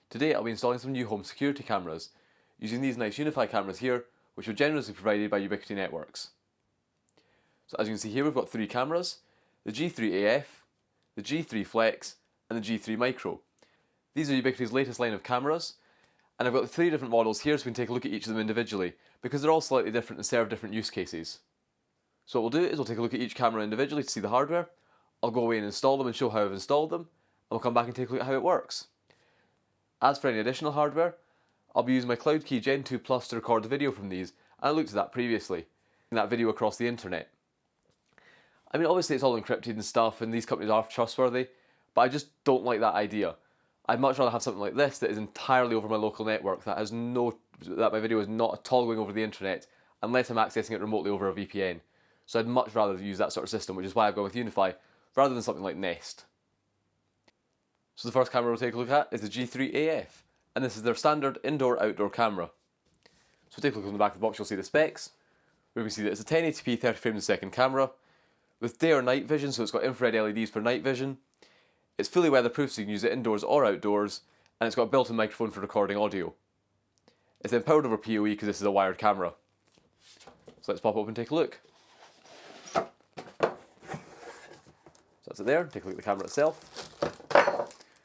Today I'll be installing some new home security cameras, using these nice UniFi cameras here, which were generously provided by Ubiquiti Networks. So as you can see here, we've got three cameras: the G3AF, the G3 Flex, and the G3 Micro. These are Ubiquiti's latest line of cameras, and I've got the three different models here so we can take a look at each of them individually, because they're all slightly different and serve different use cases. So what we'll do is we'll take a look at each camera individually to see the hardware. I'll go away and install them and show how I've installed them, and we'll come back and take a look at how it works. As for any additional hardware, I'll be using my CloudKey Gen2 Plus to record the video from these, and I looked at that previously, and that video across the internet. I mean, obviously it's all encrypted and stuff, and these companies are trustworthy, but I just don't like that idea. I'd much rather have something like this that is entirely over my local network, that my video is not at all going over the internet, unless I'm accessing it remotely over a VPN. So I'd much rather use that sort of system, which is why I've gone with UniFi, rather than something like Nest. So the first camera we'll take a look at is the G3AF, and this is their standard indoor-outdoor camera. So take a look on the back of the box, you'll see the specs, where we can see that it's a 1080p 30 frames a second camera, with day or night vision, so it's got infrared LEDs for night vision. It's fully weatherproof, so you can use it indoors or outdoors, and it's got a built-in microphone for recording audio. It's then powered over PoE because this is a wired camera. So let's pop it up and take a look. So that's it there, take a look at the camera itself.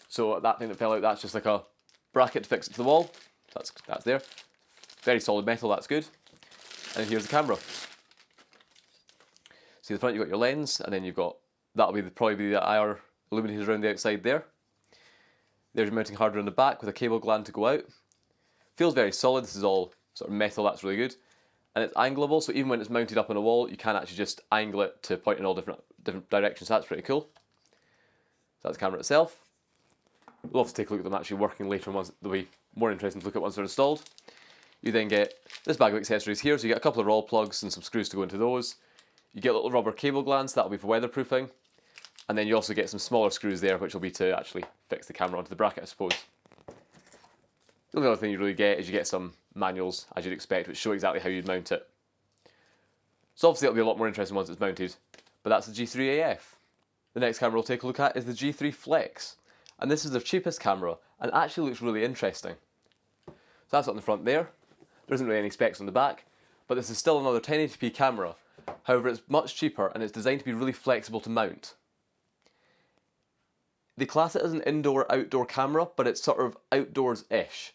So that thing that fell out, that's just like a bracket to fix it to the wall. That's there. Very solid metal, that's good. And here's the camera. See the front, you've got your lens, and then you've got, probably be the IR illuminators around the outside there. There's your mounting hardware on the back with a cable gland to go out. Feels very solid, this is all sort of metal, that's really good. And it's angleable, so even when it's mounted up on a wall, you can actually just angle it to point in all different directions, so that's pretty cool. So that's the camera itself. We'll have to take a look at them actually working later on, once they'll be more interesting to look at once they're installed. You then get this bag of accessories here, so you get a couple of roll plugs and some screws to go into those. You get little rubber cable glands, that'll be for weatherproofing. And then you also get some smaller screws there, which will be to actually fix the camera onto the bracket, I suppose. The only other thing you really get is you get some manuals, as you'd expect, which show exactly how you'd mount it. So obviously it'll be a lot more interesting once it's mounted, but that's the G3AF. The next camera we'll take a look at is the G3 Flex, and this is their cheapest camera, and actually looks really interesting. So that's on the front there. There isn't really any specs on the back, but this is still another 1080p camera. However, it's much cheaper, and it's designed to be really flexible to mount. They class it as an indoor-outdoor camera, but it's sort of outdoors-ish.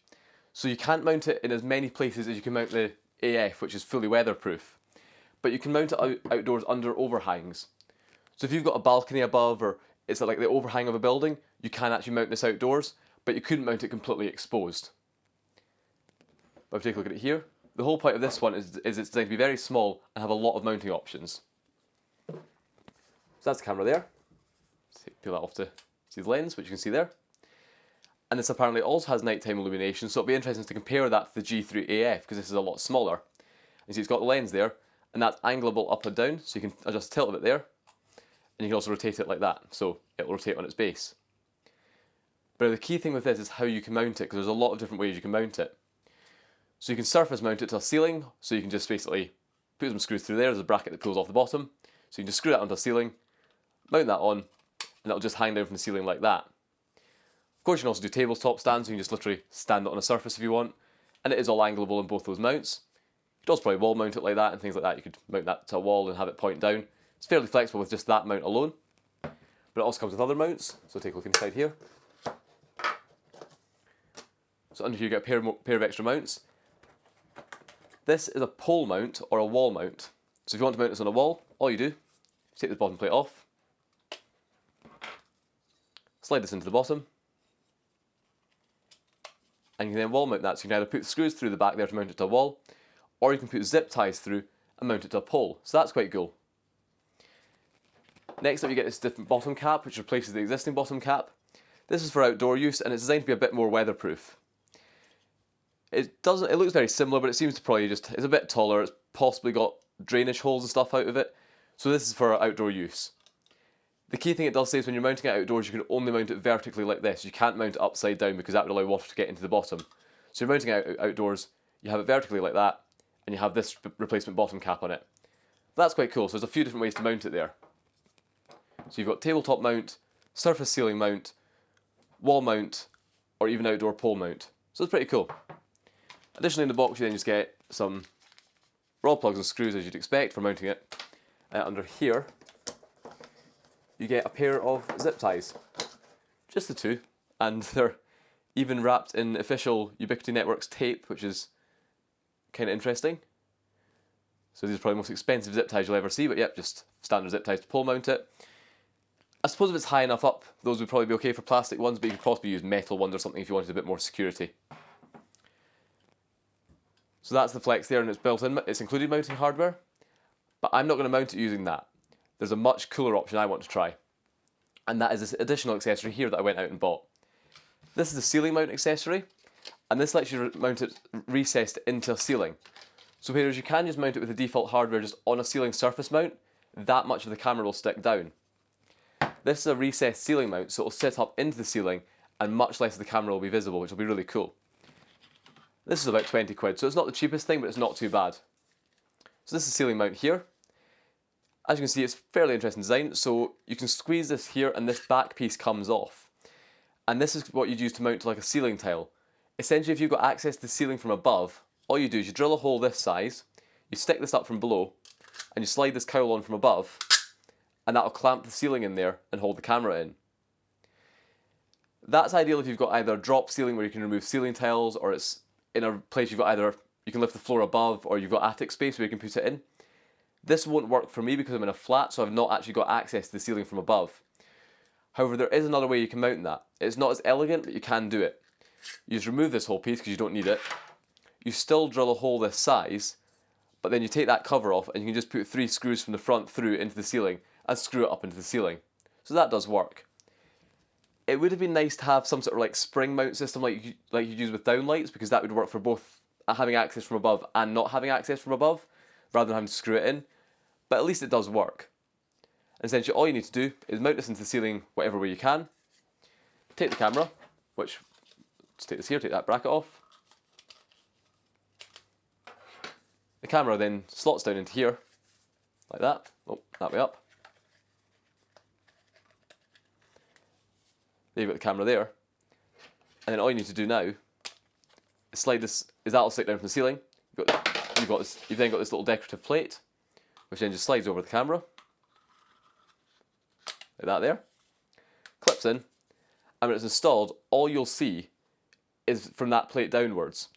So you can't mount it in as many places as you can mount the AF, which is fully weatherproof. But you can mount it outdoors under overhangs. So if you've got a balcony above, or it's like the overhang of a building, you can actually mount this outdoors, but you couldn't mount it completely exposed. But if you take a look at it here, the whole point of this one is it's designed to be very small and have a lot of mounting options. So that's the camera there. Peel that off to see the lens, which you can see there. And this apparently also has nighttime illumination, so it'll be interesting to compare that to the G3AF, because this is a lot smaller. You see it's got the lens there, and that's angleable up and down, so you can adjust the tilt of it there. And you can also rotate it like that, so it will rotate on its base. But the key thing with this is how you can mount it, because there's a lot of different ways you can mount it. So you can surface mount it to a ceiling, so you can just basically put some screws through there. There's a bracket that pulls off the bottom, so you can just screw that onto a ceiling, mount that on, and it'll just hang down from the ceiling like that. Of course, you can also do tabletop stands, so you can just literally stand it on a surface if you want, and it is all angleable in both those mounts. You could also probably wall mount it like that and things like that. You could mount that to a wall and have it point down. It's fairly flexible with just that mount alone, but it also comes with other mounts, so take a look inside here. So under here you get a pair of extra mounts. This is a pole mount or a wall mount. So if you want to mount this on a wall, all you do is take this bottom plate off, slide this into the bottom, and you can then wall mount that. So you can either put screws through the back there to mount it to a wall, or you can put zip ties through and mount it to a pole. So that's quite cool. Next up you get this different bottom cap, which replaces the existing bottom cap. This is for outdoor use, and it's designed to be a bit more weatherproof. It looks very similar, but it seems to probably it's a bit taller. It's possibly got drainage holes and stuff out of it. So this is for outdoor use. The key thing it does say is when you're mounting it outdoors, you can only mount it vertically like this. You can't mount it upside down because that would allow water to get into the bottom. So you're mounting it outdoors, you have it vertically like that, and you have this replacement bottom cap on it. That's quite cool. So there's a few different ways to mount it there. So you've got tabletop mount, surface ceiling mount, wall mount, or even outdoor pole mount. So it's pretty cool. Additionally, in the box you then just get some rod plugs and screws as you'd expect for mounting it. Under here you get a pair of zip ties. Just the two, and they're even wrapped in official Ubiquiti Networks tape, which is kind of interesting. So these are probably the most expensive zip ties you'll ever see, but yep, just standard zip ties to pole mount it. I suppose if it's high enough up, those would probably be okay for plastic ones, but you could possibly use metal ones or something if you wanted a bit more security. So that's the Flex there, and it's built in, it's included mounting hardware, but I'm not going to mount it using that. There's a much cooler option I want to try, and that is this additional accessory here that I went out and bought. This is a ceiling mount accessory, and this lets you mount it recessed into a ceiling. So whereas you can just mount it with the default hardware just on a ceiling surface mount, that much of the camera will stick down. This is a recessed ceiling mount, so it will sit up into the ceiling and much less of the camera will be visible, which will be really cool. This is about 20 quid, so it's not the cheapest thing, but it's not too bad. So this is the ceiling mount here. As you can see, it's fairly interesting design, so you can squeeze this here and this back piece comes off. And this is what you'd use to mount to like a ceiling tile. Essentially, if you've got access to the ceiling from above, all you do is you drill a hole this size, you stick this up from below, and you slide this cowl on from above, and that'll clamp the ceiling in there and hold the camera in. That's ideal if you've got either a drop ceiling where you can remove ceiling tiles, or it's in a place you've got either, you can lift the floor above, or you've got attic space where you can put it in. This won't work for me because I'm in a flat, so I've not actually got access to the ceiling from above. However, there is another way you can mount that. It's not as elegant, but you can do it. You just remove this whole piece because you don't need it. You still drill a hole this size, but then you take that cover off and you can just put 3 screws from the front through into the ceiling and screw it up into the ceiling. So that does work. It would have been nice to have some sort of like spring mount system like you use with downlights, because that would work for both having access from above and not having access from above, rather than having to screw it in. But at least it does work. And essentially all you need to do is mount this into the ceiling whatever way you can. Take the camera, which, let's take this here, take that bracket off. The camera then slots down into here, like that. Oh, that way up. There you've got the camera there. And then all you need to do now is slide this, that'll stick down from the ceiling. You've then got this little decorative plate, which then just slides over the camera. Like that there. Clips in. And when it's installed, all you'll see is from that plate downwards.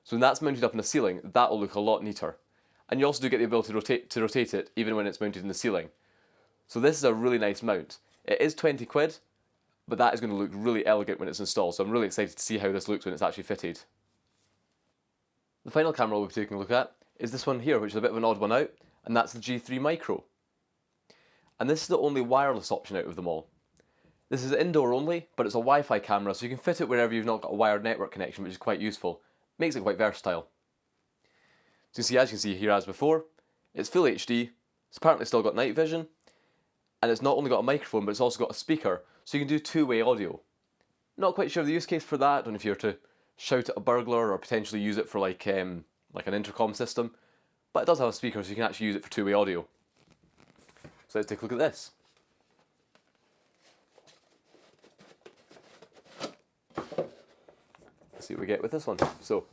So when that's mounted up in the ceiling, that will look a lot neater. And you also do get the ability to rotate it even when it's mounted in the ceiling. So this is a really nice mount. It is 20 quid, but that is going to look really elegant when it's installed. So I'm really excited to see how this looks when it's actually fitted. The final camera we'll be taking a look at is this one here, which is a bit of an odd one out, and that's the G3 Micro. And this is the only wireless option out of them all. This is indoor only, but it's a Wi-Fi camera, so you can fit it wherever you've not got a wired network connection, which is quite useful. Makes it quite versatile. So as you can see here as before, it's full HD, it's apparently still got night vision, and it's not only got a microphone, but it's also got a speaker, so you can do two-way audio. Not quite sure of the use case for that. I don't know if you're to shout at a burglar or potentially use it for like an intercom system, but it does have a speaker, so you can actually use it for two-way audio. So let's take a look at this. Let's see what we get with this one. So,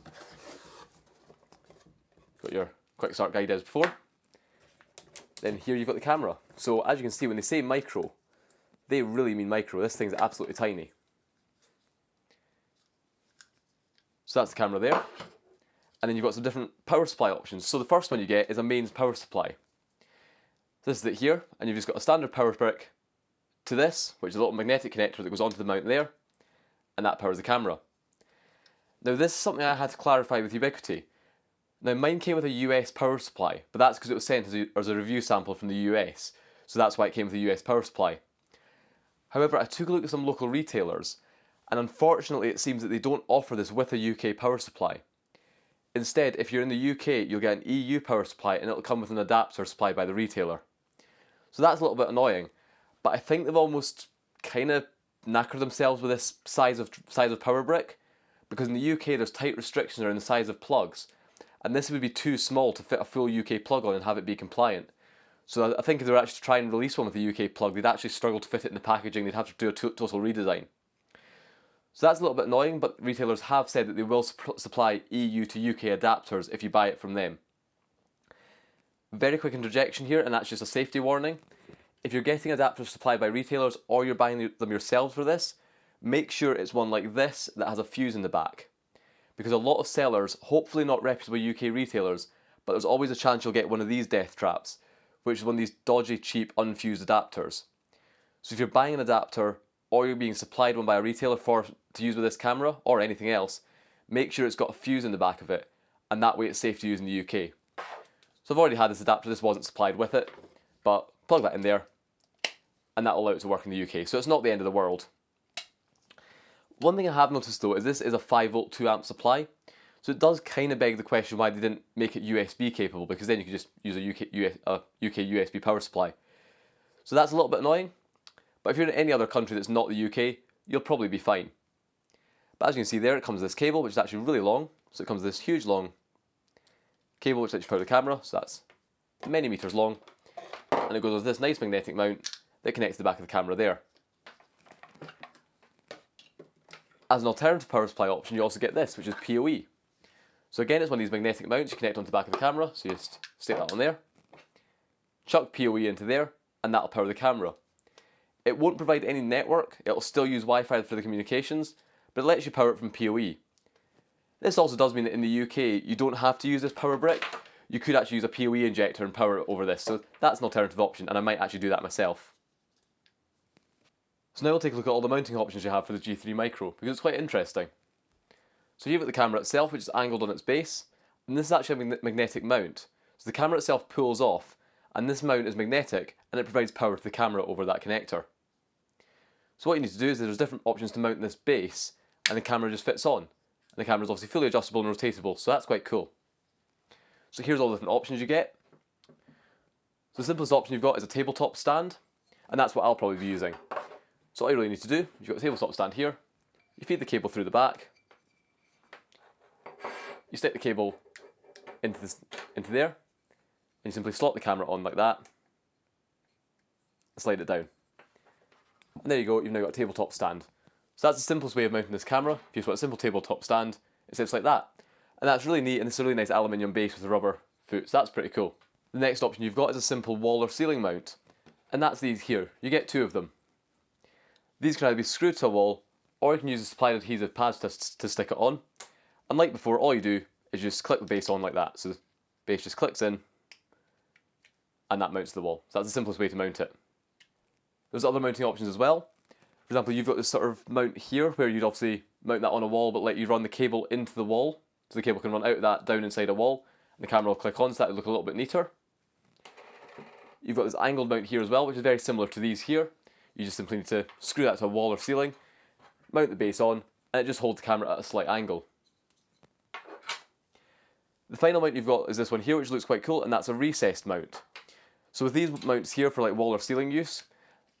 got your quick start guide as before. Then here you've got the camera. So as you can see, when they say micro, they really mean micro. This thing's absolutely tiny. So that's the camera there. And then you've got some different power supply options. So the first one you get is a mains power supply. This is it here, and you've just got a standard power brick to this, which is a little magnetic connector that goes onto the mount there, and that powers the camera. Now this is something I had to clarify with Ubiquiti. Now mine came with a US power supply, but that's because it was sent as a review sample from the US, so that's why it came with a US power supply. However, I took a look at some local retailers, and unfortunately it seems that they don't offer this with a UK power supply. Instead, if you're in the UK, you'll get an EU power supply, and it'll come with an adapter supplied by the retailer. So that's a little bit annoying, but I think they've almost kind of knackered themselves with this size of power brick, because in the UK there's tight restrictions around the size of plugs, and this would be too small to fit a full UK plug on and have it be compliant. So I think if they were actually to try and release one with a UK plug, they'd actually struggle to fit it in the packaging. They'd have to do a total redesign. So that's a little bit annoying, but retailers have said that they will supply EU to UK adapters if you buy it from them. Very quick interjection here, and that's just a safety warning. If you're getting adapters supplied by retailers or you're buying them yourselves for this, make sure it's one like this that has a fuse in the back. Because a lot of sellers, hopefully not reputable UK retailers, but there's always a chance you'll get one of these death traps, which is one of these dodgy, cheap, unfused adapters. So if you're buying an adapter, or you're being supplied one by a retailer to use with this camera, or anything else, make sure it's got a fuse in the back of it, and that way it's safe to use in the UK. So I've already had this adapter, this wasn't supplied with it, but plug that in there, and that'll allow it to work in the UK, so it's not the end of the world. One thing I have noticed though is this is a 5V 2A supply, so it does kind of beg the question why they didn't make it USB capable, because then you could just use a UK USB power supply. So that's a little bit annoying, but if you're in any other country that's not the UK, you'll probably be fine. But as you can see there, it comes with this cable, which is actually really long, so it comes with this huge long cable which lets you power the camera, so that's many meters long, and it goes with this nice magnetic mount that connects to the back of the camera there. As an alternative power supply option, you also get this, which is PoE. So again, it's one of these magnetic mounts you connect onto the back of the camera, so you just stick that on there, chuck PoE into there, and that'll power the camera. It won't provide any network, it'll still use Wi-Fi for the communications, but it lets you power it from PoE. This also does mean that in the UK, you don't have to use this power brick. You could actually use a PoE injector and power it over this, so that's an alternative option, and I might actually do that myself. So now we'll take a look at all the mounting options you have for the G3 Micro, because it's quite interesting. So you've got the camera itself, which is angled on its base, and this is actually a magnetic mount. So the camera itself pulls off, and this mount is magnetic, and it provides power to the camera over that connector. So what you need to do is there's different options to mount this base, and the camera just fits on. And the camera is obviously fully adjustable and rotatable, so that's quite cool. So here's all the different options you get. So the simplest option you've got is a tabletop stand, and that's what I'll probably be using. So all you really need to do, you've got a tabletop stand here, you feed the cable through the back, you stick the cable into there, and you simply slot the camera on like that, and slide it down. And there you go, you've now got a tabletop stand. So that's the simplest way of mounting this camera. If you just want a simple tabletop stand, it sits like that. And that's really neat, and it's a really nice aluminium base with a rubber foot, so that's pretty cool. The next option you've got is a simple wall or ceiling mount, and that's these here. You get two of them. These can either be screwed to a wall, or you can use a supplied adhesive pads to stick it on. And like before, all you do is just click the base on like that. So the base just clicks in, and that mounts to the wall. So that's the simplest way to mount it. There's other mounting options as well. For example, you've got this sort of mount here, where you'd obviously mount that on a wall, but let you run the cable into the wall. So the cable can run out of that, down inside a wall, and the camera will click on, so that will look a little bit neater. You've got this angled mount here as well, which is very similar to these here. You just simply need to screw that to a wall or ceiling, mount the base on, and it just holds the camera at a slight angle. The final mount you've got is this one here, which looks quite cool, and that's a recessed mount. So with these mounts here for like wall or ceiling use,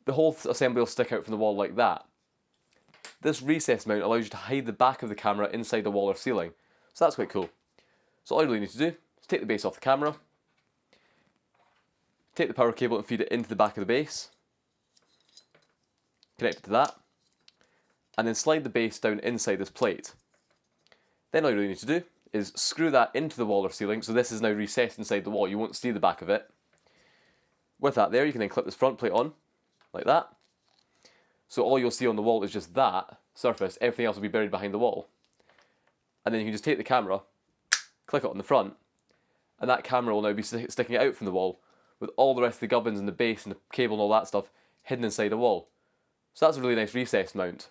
the whole assembly will stick out from the wall like that. This recessed mount allows you to hide the back of the camera inside the wall or ceiling, so that's quite cool. So all you really need to do is take the base off the camera, take the power cable and feed it into the back of the base, connect it to that, and then slide the base down inside this plate. Then all you really need to do is screw that into the wall or ceiling, so this is now recessed inside the wall, you won't see the back of it. With that there, you can then clip this front plate on, like that. So all you'll see on the wall is just that surface, everything else will be buried behind the wall. And then you can just take the camera, click it on the front, and that camera will now be sticking out from the wall, with all the rest of the gubbins and the base and the cable and all that stuff hidden inside the wall. So that's a really nice recessed mount.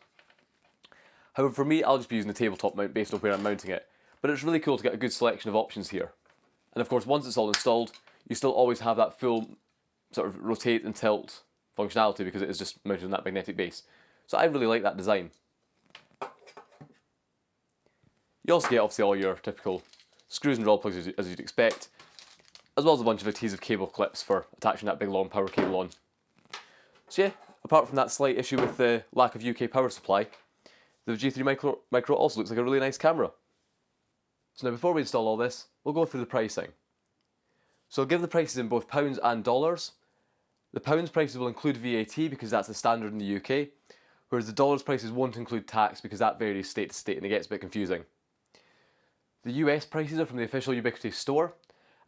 However, for me, I'll just be using the tabletop mount based on where I'm mounting it, but it's really cool to get a good selection of options here. And of course, once it's all installed, you still always have that full sort of rotate and tilt functionality because it is just mounted on that magnetic base. So I really like that design. You also get obviously all your typical screws and roll plugs as you'd expect, as well as a bunch of adhesive cable clips for attaching that big long power cable on. So yeah, apart from that slight issue with the lack of UK power supply, the G3 Micro also looks like a really nice camera. So now before we install all this, we'll go through the pricing. So I'll give the prices in both pounds and dollars. The pounds prices will include VAT because that's the standard in the UK, whereas the dollars prices won't include tax because that varies state to state and it gets a bit confusing. The US prices are from the official Ubiquiti store,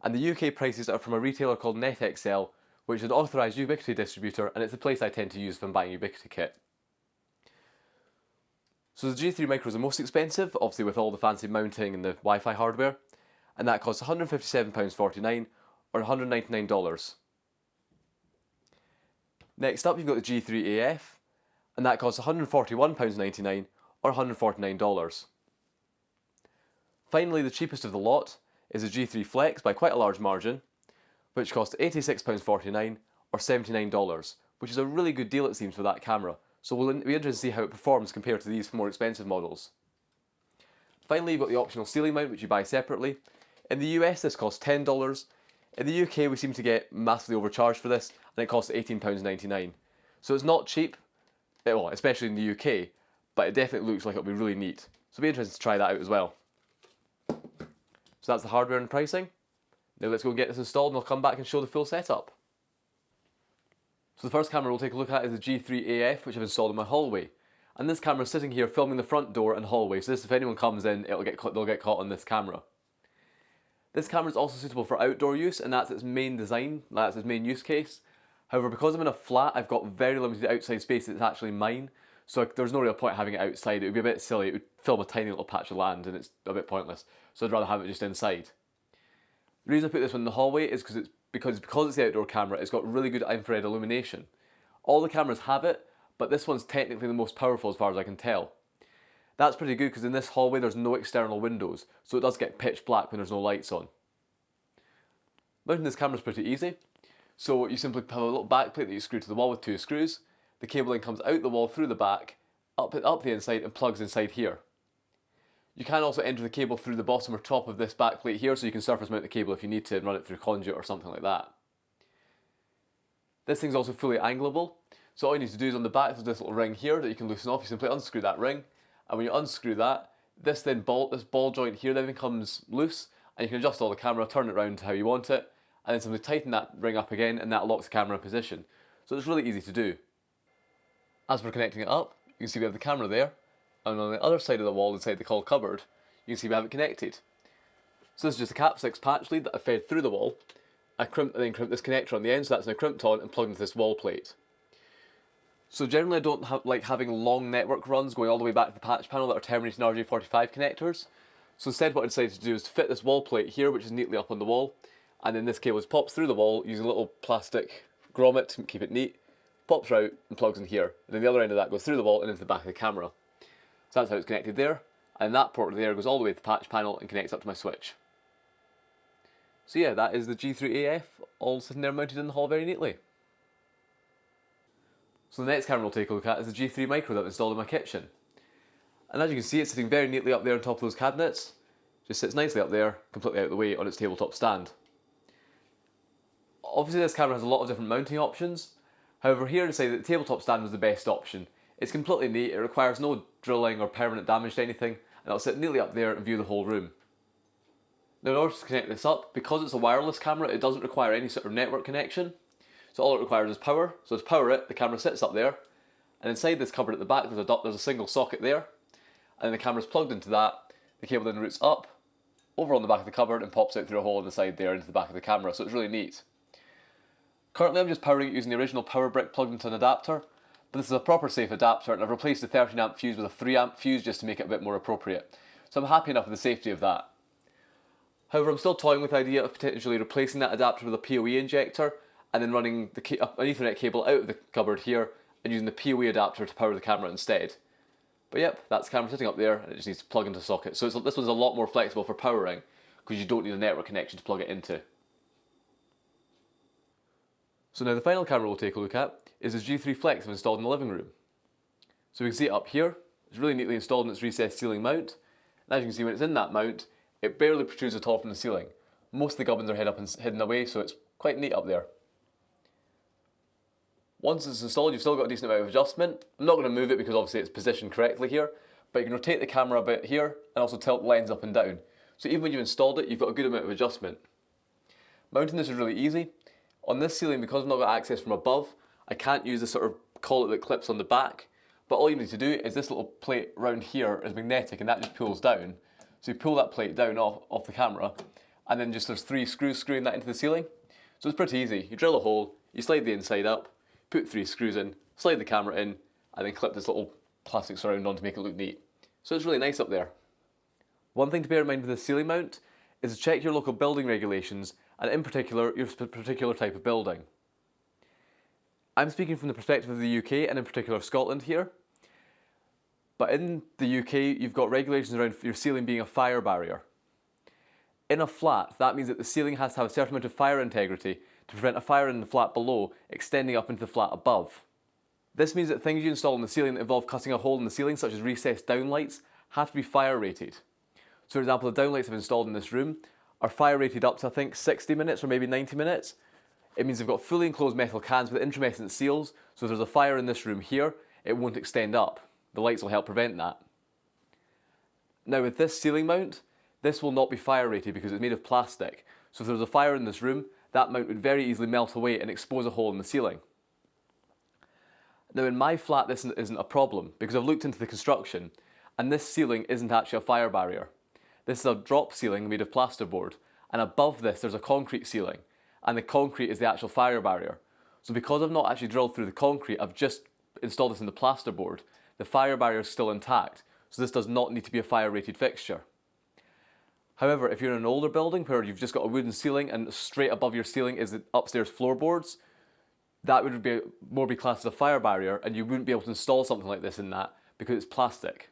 and the UK prices are from a retailer called NetXL, which is an authorised Ubiquiti distributor, and it's the place I tend to use if I'm buying a Ubiquiti kit. So the G3 Micro is the most expensive, obviously with all the fancy mounting and the Wi-Fi hardware, and that costs £157.49 or $199. Next up you've got the G3AF, and that costs £141.99 or $149. Finally, the cheapest of the lot is the G3 Flex by quite a large margin, which costs £86.49 or $79, which is a really good deal it seems for that camera, so we'll be interested to see how it performs compared to these more expensive models. Finally, you've got the optional ceiling mount which you buy separately. In the US this costs $10, in the UK we seem to get massively overcharged for this and it costs £18.99. So it's not cheap, well, especially in the UK, but it definitely looks like it'll be really neat. So it'll be interesting to try that out as well. So that's the hardware and pricing. Now let's go and get this installed and I'll come back and show the full setup. So the first camera we'll take a look at is the G3AF, which I've installed in my hallway. And this camera is sitting here filming the front door and hallway, so this, if anyone comes in, they'll get caught on this camera. This camera is also suitable for outdoor use, and that's its main design, that's its main use case. However, because I'm in a flat, I've got very limited outside space that's actually mine, so there's no real point having it outside. It would be a bit silly, it would film a tiny little patch of land and it's a bit pointless, so I'd rather have it just inside. The reason I put this one in the hallway is because it's the outdoor camera, it's got really good infrared illumination. All the cameras have it, but this one's technically the most powerful as far as I can tell. That's pretty good because in this hallway there's no external windows, so it does get pitch black when there's no lights on. Mounting this camera is pretty easy. So you simply have a little back plate that you screw to the wall with 2 screws. The cable then comes out the wall through the back, up the inside and plugs inside here. You can also enter the cable through the bottom or top of this back plate here, so you can surface mount the cable if you need to and run it through conduit or something like that. This thing's also fully angleable, so all you need to do is on the back there's this little ring here that you can loosen off. You simply unscrew that ring, and when you unscrew that, this ball joint here then becomes loose, and you can adjust all the camera, turn it around to how you want it, and then simply tighten that ring up again and that locks the camera in position. So it's really easy to do. As for connecting it up, you can see we have the camera there, and on the other side of the wall inside the call cupboard, you can see we have it connected. So this is just a Cat6 patch lead that I fed through the wall. I crimped this connector on the end, so that's now crimped on and plugged into this wall plate. So generally I don't like having long network runs going all the way back to the patch panel that are terminating RJ45 connectors. So instead what I decided to do is to fit this wall plate here, which is neatly up on the wall, and then this cable just pops through the wall using a little plastic grommet to keep it neat, pops out and plugs in here, and then the other end of that goes through the wall and into the back of the camera. So that's how it's connected there, and that port there goes all the way to the patch panel and connects up to my switch. So yeah, that is the G3AF, all sitting there mounted in the hall very neatly. So the next camera we'll take a look at is the G3 Micro that I've installed in my kitchen. And as you can see, it's sitting very neatly up there on top of those cabinets. Just sits nicely up there, completely out of the way on its tabletop stand. Obviously this camera has a lot of different mounting options. However, here I decided that the tabletop stand was the best option. It's completely neat, it requires no drilling or permanent damage to anything, and it'll sit neatly up there and view the whole room. Now in order to connect this up, because it's a wireless camera, it doesn't require any sort of network connection. So all it requires is power. So to power it, the camera sits up there, and inside this cupboard at the back there's a single socket there, and then the camera's plugged into that. The cable then routes up, over on the back of the cupboard and pops out through a hole in the side there into the back of the camera, so it's really neat. Currently I'm just powering it using the original power brick plugged into an adapter, but this is a proper safe adapter and I've replaced the 13 amp fuse with a 3 amp fuse just to make it a bit more appropriate. So I'm happy enough with the safety of that. However, I'm still toying with the idea of potentially replacing that adapter with a PoE injector and then running an Ethernet cable out of the cupboard here and using the PoE adapter to power the camera instead. But yep, that's the camera sitting up there and it just needs to plug into a socket. So this one's a lot more flexible for powering because you don't need a network connection to plug it into. So now the final camera we'll take a look at is this G3 Flex I've installed in the living room. So we can see it up here, it's really neatly installed in its recessed ceiling mount, and as you can see when it's in that mount, it barely protrudes at all from the ceiling. Most of the gubbins are hidden away, so it's quite neat up there. Once it's installed, you've still got a decent amount of adjustment. I'm not going to move it because obviously it's positioned correctly here, but you can rotate the camera a bit here and also tilt the lens up and down. So even when you've installed it, you've got a good amount of adjustment. Mounting this is really easy. On this ceiling, because I've not got access from above, I can't use the sort of collet that clips on the back, But all you need to do is this little plate round here is magnetic and that just pulls down. So you pull that plate down off the camera and then there's 3 screws screwing that into the ceiling. So it's pretty easy. You drill a hole, you slide the inside up, put 3 screws in, slide the camera in, and then clip this little plastic surround on to make it look neat. So it's really nice up there. One thing to bear in mind with this ceiling mount is to check your local building regulations and in particular your particular type of building. I'm speaking from the perspective of the UK and in particular Scotland here. But in the UK you've got regulations around your ceiling being a fire barrier. In a flat, that means that the ceiling has to have a certain amount of fire integrity to prevent a fire in the flat below extending up into the flat above. This means that things you install in the ceiling that involve cutting a hole in the ceiling, such as recessed downlights, have to be fire rated. So for example, the downlights I've installed in this room are fire rated up to I think 60 minutes or maybe 90 minutes. It means they've got fully enclosed metal cans with intrumescent seals, so if there's a fire in this room here, it won't extend up. The lights will help prevent that. Now with this ceiling mount, this will not be fire rated because it's made of plastic. So if there was a fire in this room, that mount would very easily melt away and expose a hole in the ceiling. Now in my flat this isn't a problem because I've looked into the construction and this ceiling isn't actually a fire barrier. This is a drop ceiling made of plasterboard and above this there's a concrete ceiling and the concrete is the actual fire barrier. So because I've not actually drilled through the concrete, I've just installed this in the plasterboard, the fire barrier is still intact, so this does not need to be a fire rated fixture. However, if you're in an older building where you've just got a wooden ceiling and straight above your ceiling is the upstairs floorboards, that would be more classed as a fire barrier and you wouldn't be able to install something like this in that because it's plastic.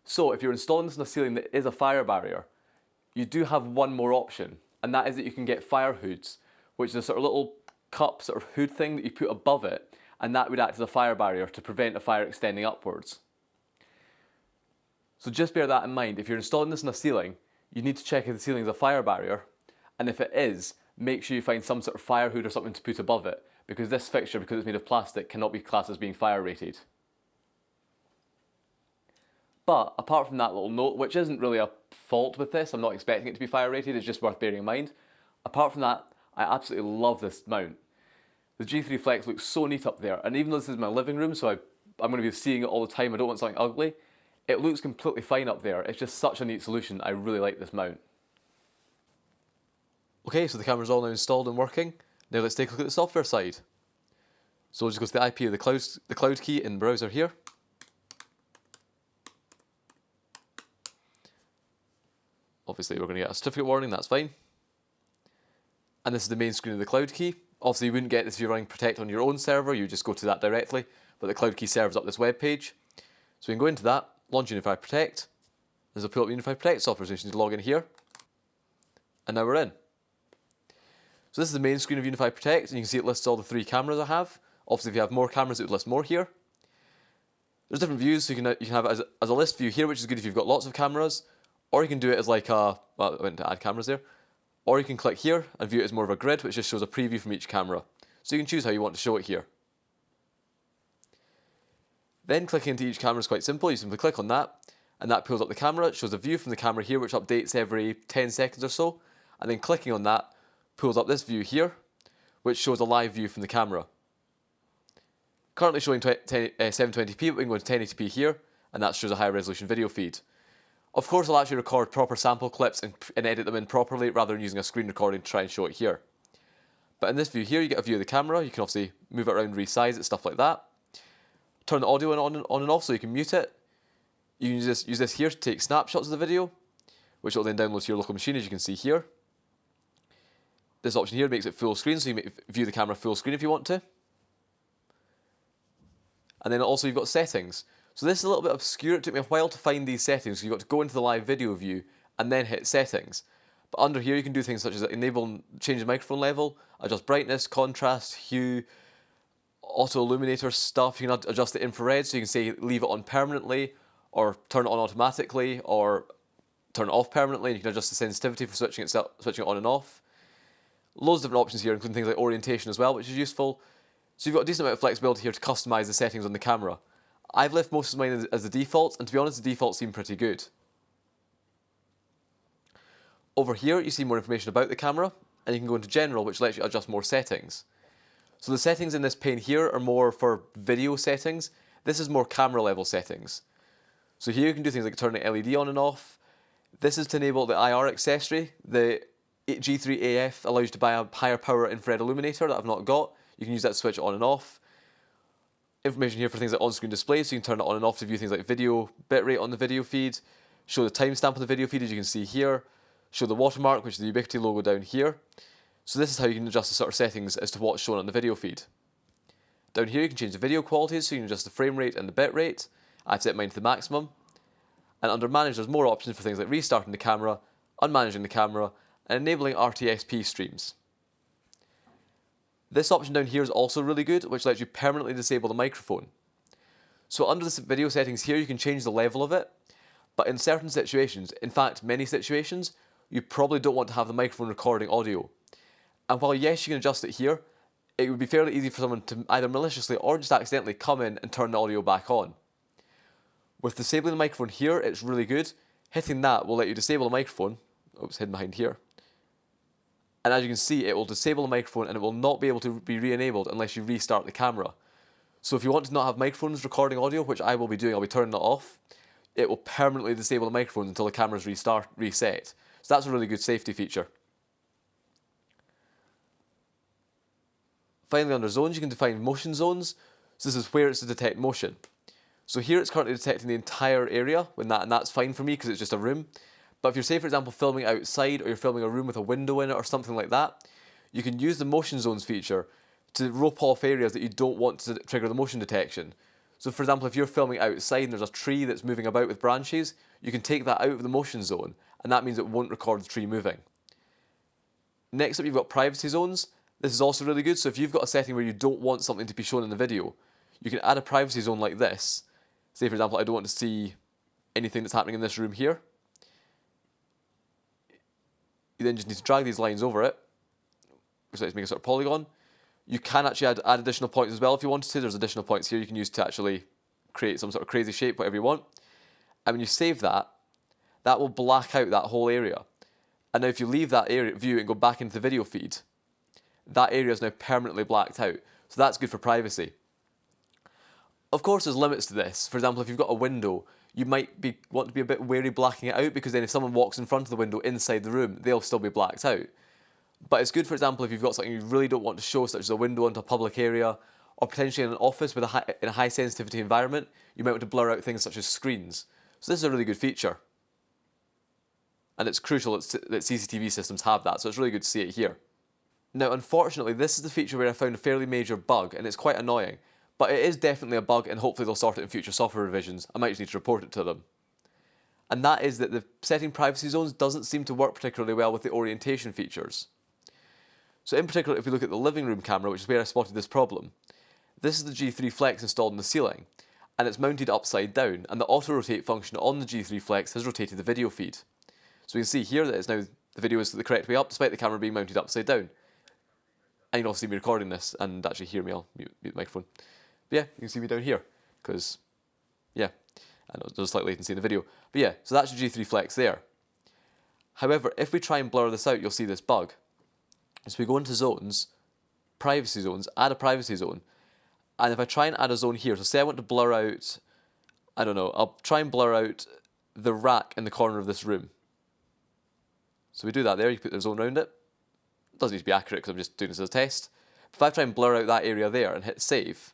So if you're installing this in a ceiling that is a fire barrier, you do have one more option, and that is that you can get fire hoods, which is a sort of little cup sort of hood thing that you put above it, and that would act as a fire barrier to prevent a fire extending upwards. So just bear that in mind. If you're installing this in a ceiling, you need to check if the ceiling is a fire barrier, and if it is, make sure you find some sort of fire hood or something to put above it, because this fixture, because it's made of plastic, cannot be classed as being fire rated. But apart from that little note, which isn't really a fault with this, I'm not expecting it to be fire rated, it's just worth bearing in mind. Apart from that, I absolutely love this mount. The G3 Flex looks so neat up there, and even though this is my living room, so I'm going to be seeing it all the time, I don't want something ugly, it looks completely fine up there. It's just such a neat solution. I really like this mount. Okay, so the camera's all now installed and working. Now let's take a look at the software side. So we'll just go to the IP of the CloudKey in the browser here. Obviously we're going to get a certificate warning, that's fine. And this is the main screen of the CloudKey. Obviously you wouldn't get this if you're running Protect on your own server, you just go to that directly, but the CloudKey serves up this web page. So we can go into that, launch UniFi Protect. There's a pull up UniFi Protect software, so you just need to log in here. And now we're in. So this is the main screen of UniFi Protect, and you can see it lists all the 3 cameras I have. Obviously if you have more cameras it would list more here. There's different views, so you can have it as a list view here, which is good if you've got lots of cameras, or you can do it as like a, well, I went to add cameras there, or you can click here and view it as more of a grid, which just shows a preview from each camera. So you can choose how you want to show it here. Then clicking into each camera is quite simple. You simply click on that, and that pulls up the camera. It shows a view from the camera here, which updates every 10 seconds or so. And then clicking on that pulls up this view here, which shows a live view from the camera. Currently showing 720p, but we can go to 1080p here, and that shows a high resolution video feed. Of course, I'll actually record proper sample clips and edit them in properly, rather than using a screen recording to try and show it here. But in this view here, you get a view of the camera. You can obviously move it around, resize it, stuff like that. Turn the audio on and off so you can mute it. You can use this here to take snapshots of the video, which will then download to your local machine, as you can see here. This option here makes it full screen, so you can view the camera full screen if you want to. And then also you've got settings. So this is a little bit obscure. It took me a while to find these settings. So you've got to go into the live video view and then hit settings. But under here you can do things such as enable change the microphone level, adjust brightness, contrast, hue, auto illuminator stuff. You can adjust the infrared, so you can say leave it on permanently, or turn it on automatically, or turn it off permanently. And you can adjust the sensitivity for switching it on and off. Loads of different options here, including things like orientation as well, which is useful. So you've got a decent amount of flexibility here to customize the settings on the camera. I've left most of mine as the defaults, and to be honest, the defaults seem pretty good. Over here, you see more information about the camera, and you can go into General, which lets you adjust more settings. So the settings in this pane here are more for video settings. This is more camera level settings. So here you can do things like turning LED on and off. This is to enable the IR accessory. The G3AF allows you to buy a higher power infrared illuminator that I've not got. You can use that to switch it on and off. Information here for things like on-screen display, so you can turn it on and off to view things like video bitrate on the video feed, show the timestamp on the video feed as you can see here, show the watermark, which is the Ubiquiti logo down here. So this is how you can adjust the sort of settings as to what's shown on the video feed. Down here you can change the video quality, so you can adjust the frame rate and the bit rate. I set mine to the maximum. And under Manage there's more options for things like restarting the camera, unmanaging the camera, and enabling RTSP streams. This option down here is also really good, which lets you permanently disable the microphone. So under the video settings here you can change the level of it, but in certain situations, in fact many situations, you probably don't want to have the microphone recording audio. And while yes you can adjust it here, it would be fairly easy for someone to either maliciously or just accidentally come in and turn the audio back on. With disabling the microphone here, it's really good. Hitting that will let you disable the microphone. Oops, hidden behind here. And as you can see, it will disable the microphone and it will not be able to be re-enabled unless you restart the camera. So if you want to not have microphones recording audio, which I will be doing, I'll be turning it off, it will permanently disable the microphones until the camera's reset. So that's a really good safety feature. Finally, under zones, you can define motion zones. So this is where it's to detect motion. So here it's currently detecting the entire area, and that's fine for me because it's just a room. But if you're, say for example, filming outside or you're filming a room with a window in it or something like that, you can use the motion zones feature to rope off areas that you don't want to trigger the motion detection. So for example, if you're filming outside and there's a tree that's moving about with branches, you can take that out of the motion zone, and that means it won't record the tree moving. Next up, you've got privacy zones. This is also really good. So if you've got a setting where you don't want something to be shown in the video, you can add a privacy zone like this. Say for example, I don't want to see anything that's happening in this room here. You then just need to drag these lines over it, which lets you make a sort of polygon. You can actually add additional points as well if you wanted to. There's additional points here you can use to actually create some sort of crazy shape, whatever you want. And when you save that, that will black out that whole area. And now if you leave that area view and go back into the video feed, that area is now permanently blacked out. So that's good for privacy. Of course there's limits to this. For example, if you've got a window, you might want to be a bit wary blacking it out, because then if someone walks in front of the window inside the room, they'll still be blacked out. But it's good, for example, if you've got something you really don't want to show, such as a window into a public area, or potentially in an office with in a high sensitivity environment, you might want to blur out things such as screens. So this is a really good feature. And it's crucial that CCTV systems have that, so it's really good to see it here. Now, unfortunately, this is the feature where I found a fairly major bug, and it's quite annoying. But it is definitely a bug, and hopefully they'll sort it in future software revisions. I might just need to report it to them. And that is that the setting privacy zones doesn't seem to work particularly well with the orientation features. So in particular, if we look at the living room camera, which is where I spotted this problem, this is the G3 Flex installed in the ceiling, and it's mounted upside down, and the auto-rotate function on the G3 Flex has rotated the video feed. So we can see here that it's now the video is the correct way up, despite the camera being mounted upside down. And you can also see me recording this and actually hear me. I'll mute the microphone. But yeah, you can see me down here, because, yeah, I know there's a slight latency in the video. But yeah, so that's your G3 Flex there. However, if we try and blur this out, you'll see this bug. So we go into zones, privacy zones, add a privacy zone. And if I try and add a zone here, so say I want to blur out, I don't know, I'll try and blur out the rack in the corner of this room. So we do that there, you put the zone around it. It doesn't need to be accurate because I'm just doing this as a test. If I try and blur out that area there and hit save,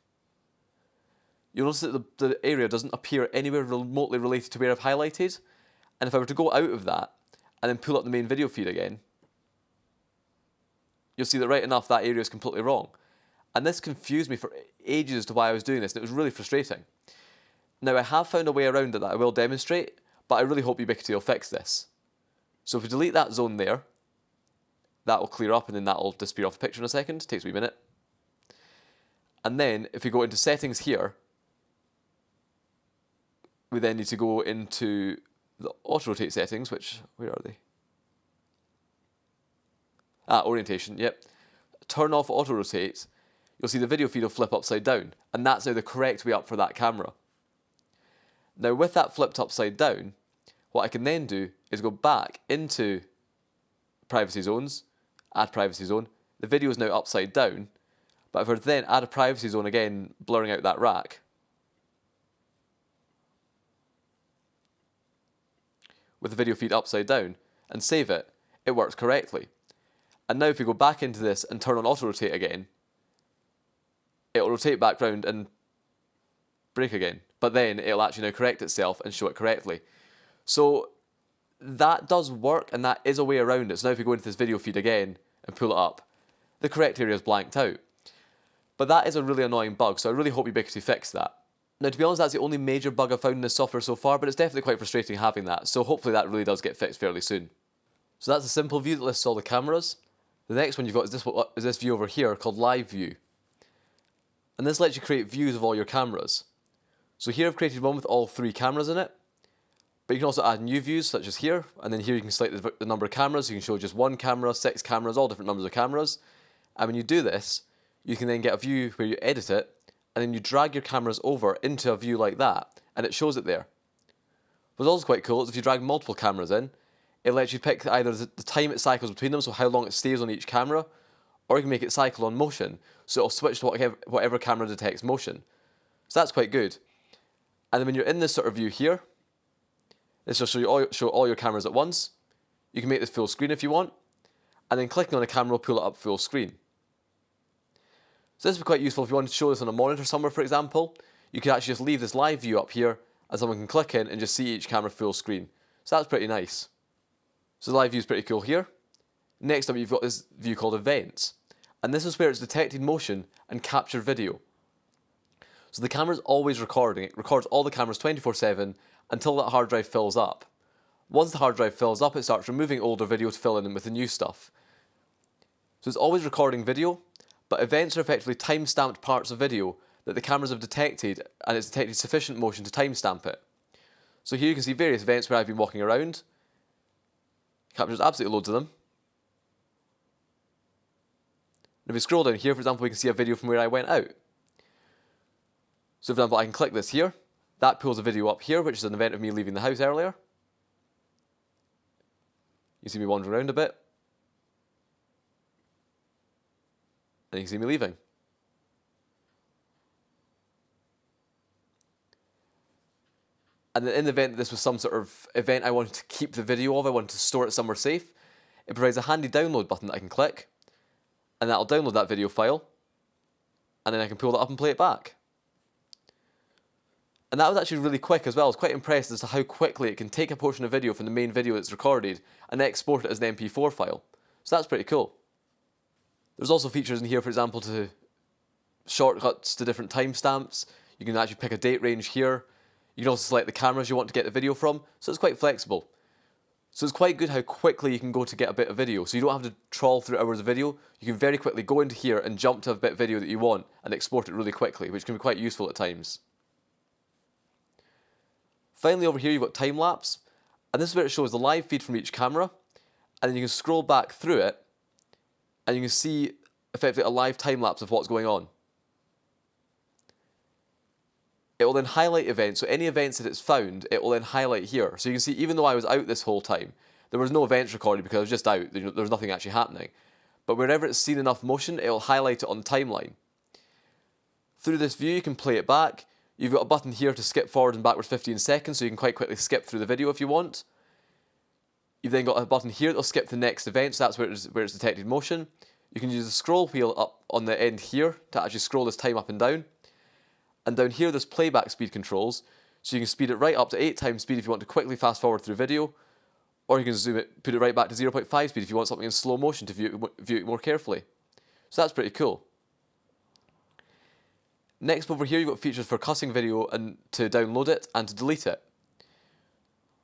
you'll notice that the area doesn't appear anywhere remotely related to where I've highlighted. And if I were to go out of that and then pull up the main video feed again, you'll see that right enough that area is completely wrong. And this confused me for ages as to why I was doing this, and it was really frustrating. Now I have found a way around it that I will demonstrate, but I really hope Ubiquiti will fix this. So if we delete that zone there, that will clear up and then that will disappear off the picture in a second. It takes a wee minute. And then if we go into settings here, we then need to go into the auto-rotate settings, which, where are they? Orientation, yep. Turn off auto-rotate, you'll see the video feed will flip upside down, and that's now the correct way up for that camera. Now with that flipped upside down, what I can then do is go back into privacy zones, add privacy zone. The video is now upside down, but if I were to then add a privacy zone again, blurring out that rack, with the video feed upside down and save it, it works correctly. And now if we go back into this and turn on auto rotate again, it'll rotate back round and break again. But then it'll actually now correct itself and show it correctly. So that does work, and that is a way around it. So now if we go into this video feed again and pull it up, the correct area is blanked out. But that is a really annoying bug, so I really hope Ubiquiti fixed that. Now, to be honest, that's the only major bug I've found in this software so far, but it's definitely quite frustrating having that, so hopefully that really does get fixed fairly soon. So that's a simple view that lists all the cameras. The next one you've got is this view over here called Live View. And this lets you create views of all your cameras. So here I've created one with all 3 cameras in it, but you can also add new views such as here, and then here you can select the number of cameras. You can show just 1 camera, 6 cameras, all different numbers of cameras. And when you do this, you can then get a view where you edit it, and then you drag your cameras over into a view like that, and it shows it there. What's also quite cool is if you drag multiple cameras in, it lets you pick either the time it cycles between them, so how long it stays on each camera, or you can make it cycle on motion, so it'll switch to whatever camera detects motion. So that's quite good. And then when you're in this sort of view here, this will show all your cameras at once. You can make this full screen if you want, and then clicking on a camera will pull it up full screen. So this would be quite useful if you wanted to show this on a monitor somewhere, for example. You could actually just leave this live view up here, and someone can click in and just see each camera full screen. So that's pretty nice. So the live view is pretty cool here. Next up, you've got this view called Events. And this is where it's detected motion and captured video. So the camera's always recording. It records all the cameras 24/7 until that hard drive fills up. Once the hard drive fills up, it starts removing older video to fill in with the new stuff. So it's always recording video, but events are effectively time-stamped parts of video that the cameras have detected, and it's detected sufficient motion to timestamp it. So here you can see various events where I've been walking around. Captures absolutely loads of them. And if we scroll down here, for example, we can see a video from where I went out. So for example, I can click this here. That pulls a video up here, which is an event of me leaving the house earlier. You see me wandering around a bit. And you can see me leaving. And then in the event that this was some sort of event I wanted to keep the video of, I wanted to store it somewhere safe, it provides a handy download button that I can click, and that'll download that video file, and then I can pull that up and play it back. And that was actually really quick as well. I was quite impressed as to how quickly it can take a portion of video from the main video that's recorded and export it as an MP4 file. So that's pretty cool. There's also features in here, for example, to shortcuts to different timestamps. You can actually pick a date range here. You can also select the cameras you want to get the video from, so it's quite flexible. So it's quite good how quickly you can go to get a bit of video. So you don't have to trawl through hours of video. You can very quickly go into here and jump to a bit of video that you want and export it really quickly, which can be quite useful at times. Finally, over here you've got time lapse, and this is where it shows the live feed from each camera, and then you can scroll back through it, and you can see effectively a live time lapse of what's going on. It will then highlight events, so any events that it's found, it will then highlight here. So you can see, even though I was out this whole time, there was no events recorded because I was just out, there was nothing actually happening. But wherever it's seen enough motion, it will highlight it on the timeline. Through this view, you can play it back. You've got a button here to skip forward and backwards 15 seconds, so you can quite quickly skip through the video if you want. You've then got a button here that will skip to the next event, so that's where it's detected motion. You can use the scroll wheel up on the end here to actually scroll this time up and down. And down here there's playback speed controls, so you can speed it right up to 8 times speed if you want to quickly fast forward through video, or you can zoom it, put it right back to 0.5 speed if you want something in slow motion to view it more carefully. So that's pretty cool. Next over here you've got features for cutting video and to download it and to delete it.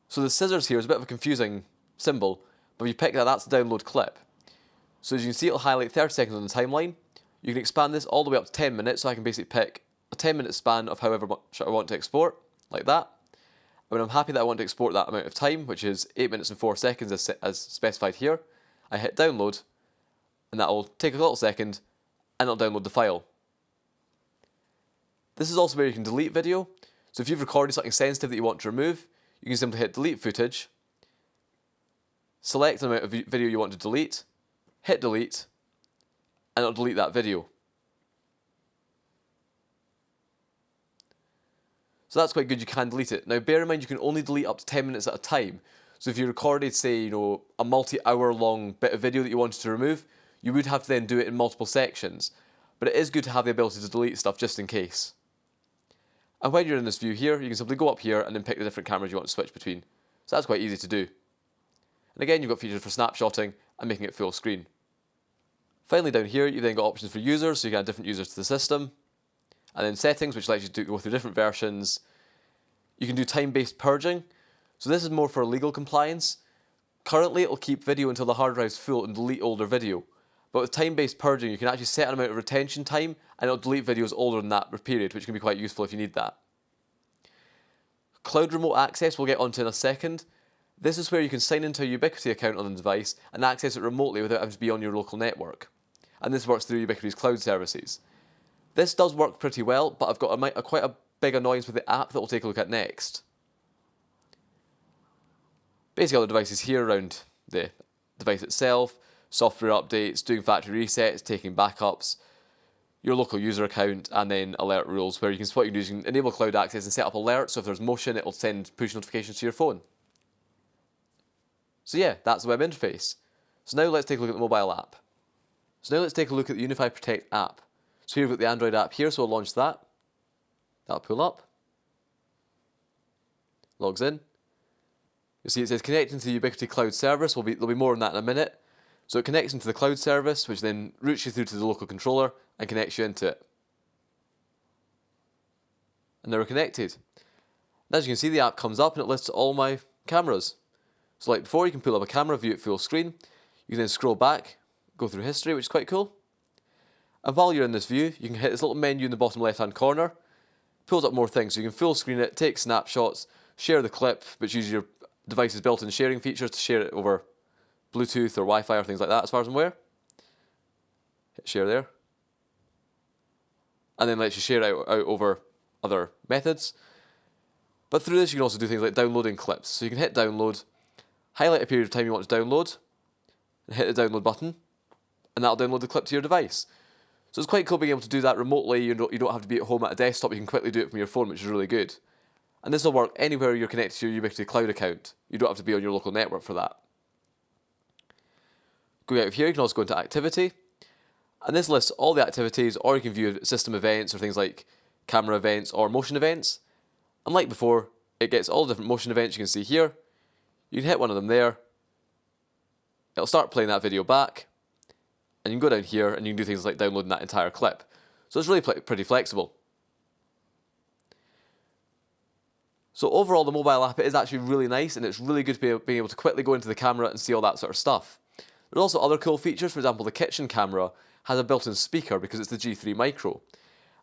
So the scissors here is a bit of a confusing symbol, but if you pick that, that's the download clip. So as you can see, it'll highlight 30 seconds on the timeline. You can expand this all the way up to 10 minutes, so I can basically pick a 10-minute span of however much I want to export, like that. And when I'm happy that I want to export that amount of time, which is 8 minutes and 4 seconds as specified here, I hit download, and that will take a little second, and it'll download the file. This is also where you can delete video. So if you've recorded something sensitive that you want to remove, you can simply hit delete footage, select the amount of video you want to delete, hit delete, and it'll delete that video. So that's quite good, you can delete it. Now bear in mind you can only delete up to 10 minutes at a time. So if you recorded, say, a multi-hour long bit of video that you wanted to remove, you would have to then do it in multiple sections. But it is good to have the ability to delete stuff just in case. And when you're in this view here, you can simply go up here and then pick the different cameras you want to switch between. So that's quite easy to do. And again, you've got features for snapshotting and making it full screen. Finally down here, you've then got options for users, so you can add different users to the system. And then settings, which allows you to go through different versions. You can do time-based purging. So this is more for legal compliance. Currently, it'll keep video until the hard drive's full and delete older video. But with time-based purging, you can actually set an amount of retention time and it'll delete videos older than that period, which can be quite useful if you need that. Cloud remote access we'll get onto in a second. This is where you can sign into a Ubiquiti account on the device and access it remotely without having to be on your local network. And this works through Ubiquiti's cloud services. This does work pretty well, but I've got quite a big annoyance with the app that we'll take a look at next. Basically all the devices here around the device itself, software updates, doing factory resets, taking backups, your local user account, and then alert rules where what you can do is you can enable cloud access and set up alerts, so if there's motion it'll send push notifications to your phone. So yeah, that's the web interface. So now let's take a look at the mobile app. So now let's take a look at the UniFi Protect app. So here we've got the Android app here, so we'll launch that. That'll pull up. Logs in. You'll see it says connecting to the Ubiquiti cloud service. There'll be more on that in a minute. So it connects into the cloud service, which then routes you through to the local controller and connects you into it. And now we're connected. And as you can see, the app comes up and it lists all my cameras. So like before, you can pull up a camera, view it full screen. You can then scroll back, go through history, which is quite cool. And while you're in this view, you can hit this little menu in the bottom left-hand corner. Pulls up more things, so you can full screen it, take snapshots, share the clip, which uses your device's built-in sharing features to share it over Bluetooth or Wi-Fi or things like that, as far as I'm aware. Hit share there. And then lets you share it out over other methods. But through this, you can also do things like downloading clips. So you can hit download, highlight a period of time you want to download, and hit the download button, and that'll download the clip to your device. So it's quite cool being able to do that remotely. You don't have to be at home at a desktop. You can quickly do it from your phone, which is really good. And this will work anywhere you're connected to your Ubiquiti cloud account. You don't have to be on your local network for that. Going out of here, you can also go into activity. And this lists all the activities, or you can view system events or things like camera events or motion events. And like before, it gets all the different motion events you can see here. You can hit one of them there. It'll start playing that video back. And you can go down here and you can do things like downloading that entire clip. So it's really pretty flexible. So overall, the mobile app is actually really nice, and it's really good to be able to quickly go into the camera and see all that sort of stuff. There's also other cool features. For example, the kitchen camera has a built-in speaker because it's the G3 Micro.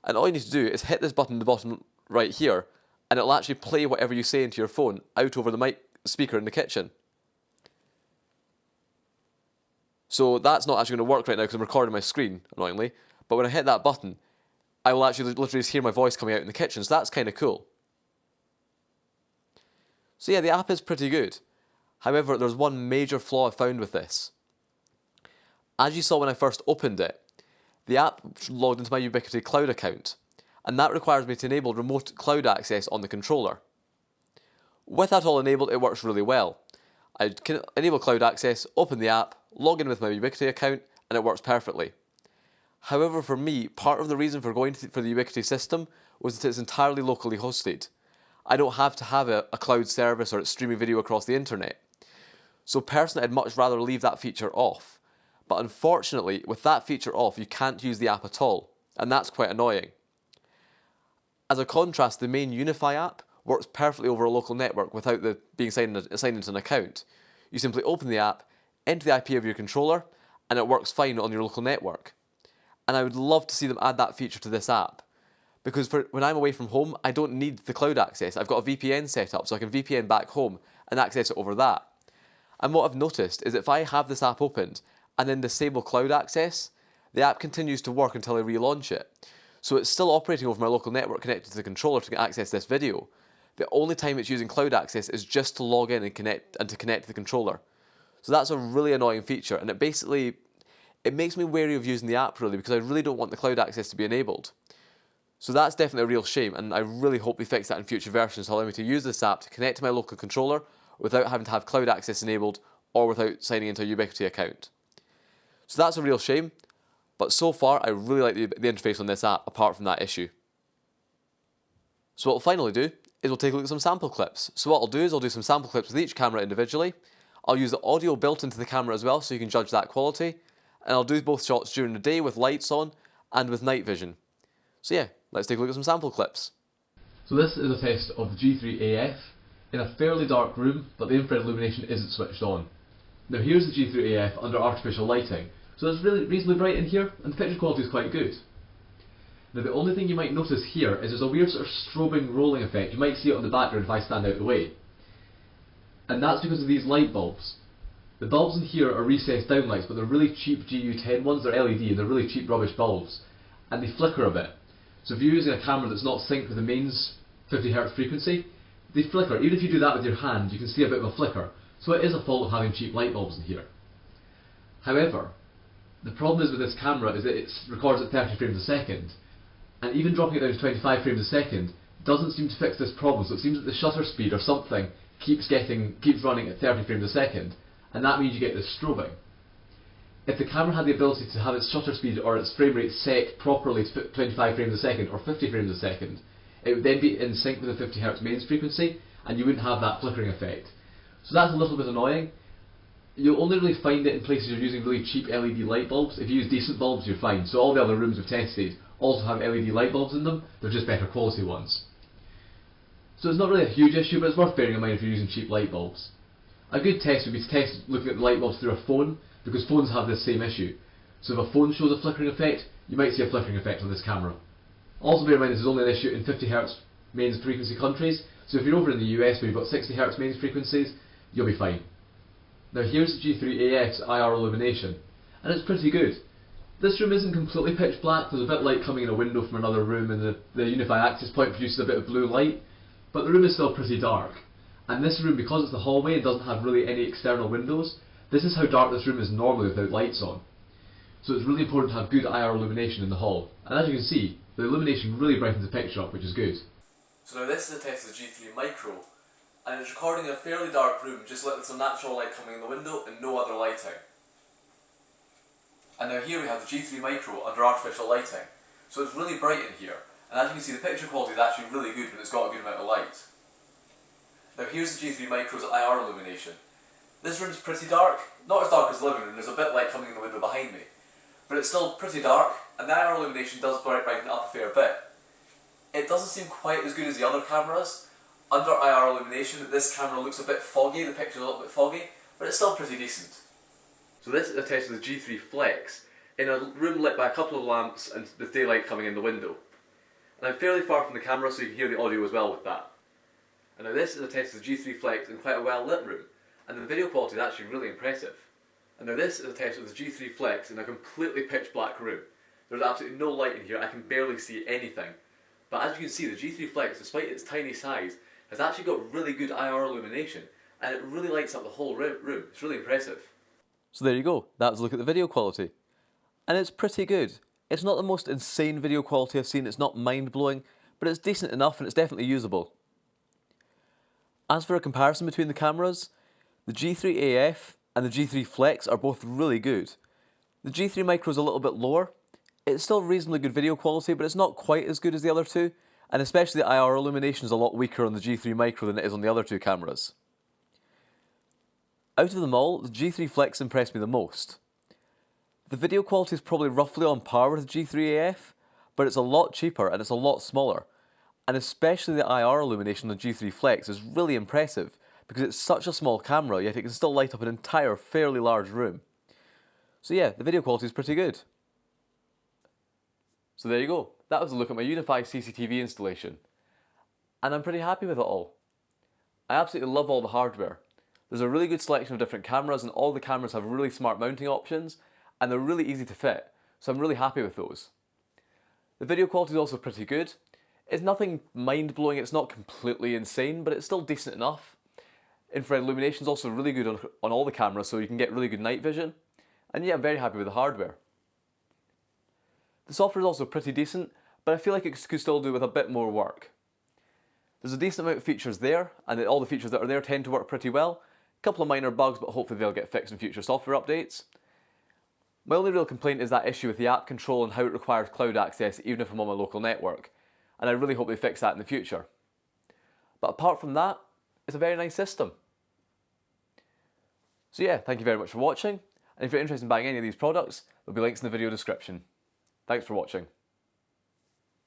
And all you need to do is hit this button in the bottom right here, and it'll actually play whatever you say into your phone out over the speaker in the kitchen. So that's not actually going to work right now because I'm recording my screen, annoyingly. But when I hit that button, I will actually literally just hear my voice coming out in the kitchen, so that's kind of cool. So yeah, the app is pretty good. However, there's one major flaw I found with this. As you saw when I first opened it, the app logged into my Ubiquiti cloud account, and that requires me to enable remote cloud access on the controller. With that all enabled, it works really well. I can enable cloud access, open the app, log in with my Ubiquiti account, and it works perfectly. However, for me, part of the reason for going for the Ubiquiti system was that it's entirely locally hosted. I don't have to have a cloud service or it's streaming video across the internet. So personally, I'd much rather leave that feature off. But unfortunately, with that feature off, you can't use the app at all, and that's quite annoying. As a contrast, the main UniFi app works perfectly over a local network without being assigned into an account. You simply open the app, enter the IP of your controller, and it works fine on your local network. And I would love to see them add that feature to this app. Because when I'm away from home, I don't need the cloud access. I've got a VPN set up, so I can VPN back home and access it over that. And what I've noticed is if I have this app opened and then disable cloud access, the app continues to work until I relaunch it. So it's still operating over my local network connected to the controller to access this video. The only time it's using cloud access is just to log in and to connect to the controller. So that's a really annoying feature, and it makes me wary of using the app really, because I really don't want the cloud access to be enabled. So that's definitely a real shame, and I really hope they fix that in future versions to allow me to use this app to connect to my local controller without having to have cloud access enabled or without signing into a Ubiquiti account. So that's a real shame, but so far I really like the interface on this app apart from that issue. So what we'll finally do is we'll take a look at some sample clips. So what I'll do is I'll do some sample clips with each camera individually. I'll use the audio built into the camera as well so you can judge that quality. And I'll do both shots during the day with lights on and with night vision. So yeah, let's take a look at some sample clips. So this is a test of the G3AF in a fairly dark room, but the infrared illumination isn't switched on. Now here's the G3AF under artificial lighting. So it's really reasonably bright in here and the picture quality is quite good. Now the only thing you might notice here is there's a weird sort of strobing rolling effect. You might see it on the background if I stand out of the way. And that's because of these light bulbs. The bulbs in here are recessed downlights, but they're really cheap GU10 ones, they're LED and they're really cheap rubbish bulbs. And they flicker a bit. So if you're using a camera that's not synced with the mains 50Hz frequency, they flicker. Even if you do that with your hand, you can see a bit of a flicker. So it is a fault of having cheap light bulbs in here. However, the problem is with this camera is that it records at 30 frames a second. And even dropping it down to 25 frames a second doesn't seem to fix this problem. So it seems that the shutter speed or something keeps running at 30 frames a second. And that means you get this strobing. If the camera had the ability to have its shutter speed or its frame rate set properly to 25 frames a second or 50 frames a second, it would then be in sync with the 50Hz mains frequency and you wouldn't have that flickering effect. So that's a little bit annoying. You'll only really find it in places you're using really cheap LED light bulbs. If you use decent bulbs, you're fine. So all the other rooms we've tested also have LED light bulbs in them, they're just better quality ones. So it's not really a huge issue, but it's worth bearing in mind if you're using cheap light bulbs. A good test would be to test looking at the light bulbs through a phone, because phones have this same issue. So if a phone shows a flickering effect, you might see a flickering effect on this camera. Also bear in mind this is only an issue in 50Hz mains frequency countries, so if you're over in the US where you've got 60Hz mains frequencies, you'll be fine. Now here's the G3AF's IR illumination, and it's pretty good. This room isn't completely pitch black, there's a bit of light coming in a window from another room and the UniFi access point produces a bit of blue light, but the room is still pretty dark. And this room, because it's the hallway and doesn't have really any external windows, this is how dark this room is normally without lights on. So it's really important to have good IR illumination in the hall. And as you can see, the illumination really brightens the picture up, which is good. So now this is a test of the G3 Micro, and it's recording in a fairly dark room, just lit with some natural light coming in the window and no other lighting. And now here we have the G3 Micro under artificial lighting. So it's really bright in here, and as you can see the picture quality is actually really good when it's got a good amount of light. Now here's the G3 Micro's IR illumination. This room's pretty dark, not as dark as the living room, there's a bit of light coming in the window behind me. But it's still pretty dark, and the IR illumination does brighten it up a fair bit. It doesn't seem quite as good as the other cameras. Under IR illumination, this camera looks a bit foggy, the picture's a little bit foggy, but it's still pretty decent. So this is a test of the G3 Flex, in a room lit by a couple of lamps and with daylight coming in the window. And I'm fairly far from the camera so you can hear the audio as well with that. And now this is a test of the G3 Flex in quite a well lit room, and the video quality is actually really impressive. And now this is a test of the G3 Flex in a completely pitch black room. There's absolutely no light in here, I can barely see anything. But as you can see, the G3 Flex, despite its tiny size, has actually got really good IR illumination, and it really lights up the whole room. It's really impressive. So there you go, that was a look at the video quality. And it's pretty good. It's not the most insane video quality I've seen, it's not mind-blowing, but it's decent enough and it's definitely usable. As for a comparison between the cameras, the G3AF and the G3 Flex are both really good. The G3 Micro is a little bit lower. It's still reasonably good video quality, but it's not quite as good as the other two, and especially the IR illumination is a lot weaker on the G3 Micro than it is on the other two cameras. Out of them all, the G3 Flex impressed me the most. The video quality is probably roughly on par with the G3AF, but it's a lot cheaper and it's a lot smaller. And especially the IR illumination on the G3 Flex is really impressive because it's such a small camera, yet it can still light up an entire fairly large room. So yeah, the video quality is pretty good. So there you go, that was a look at my UniFi CCTV installation. And I'm pretty happy with it all. I absolutely love all the hardware. There's a really good selection of different cameras and all the cameras have really smart mounting options and they're really easy to fit, so I'm really happy with those. The video quality is also pretty good. It's nothing mind-blowing, it's not completely insane, but it's still decent enough. Infrared illumination is also really good on all the cameras, so you can get really good night vision. And yeah, I'm very happy with the hardware. The software is also pretty decent, but I feel like it could still do with a bit more work. There's a decent amount of features there, and all the features that are there tend to work pretty well. A couple of minor bugs, but hopefully they'll get fixed in future software updates. My only real complaint is that issue with the app control and how it requires cloud access even if I'm on my local network, and I really hope they fix that in the future. But apart from that, it's a very nice system. So yeah, thank you very much for watching, and if you're interested in buying any of these products, there'll be links in the video description. Thanks for watching.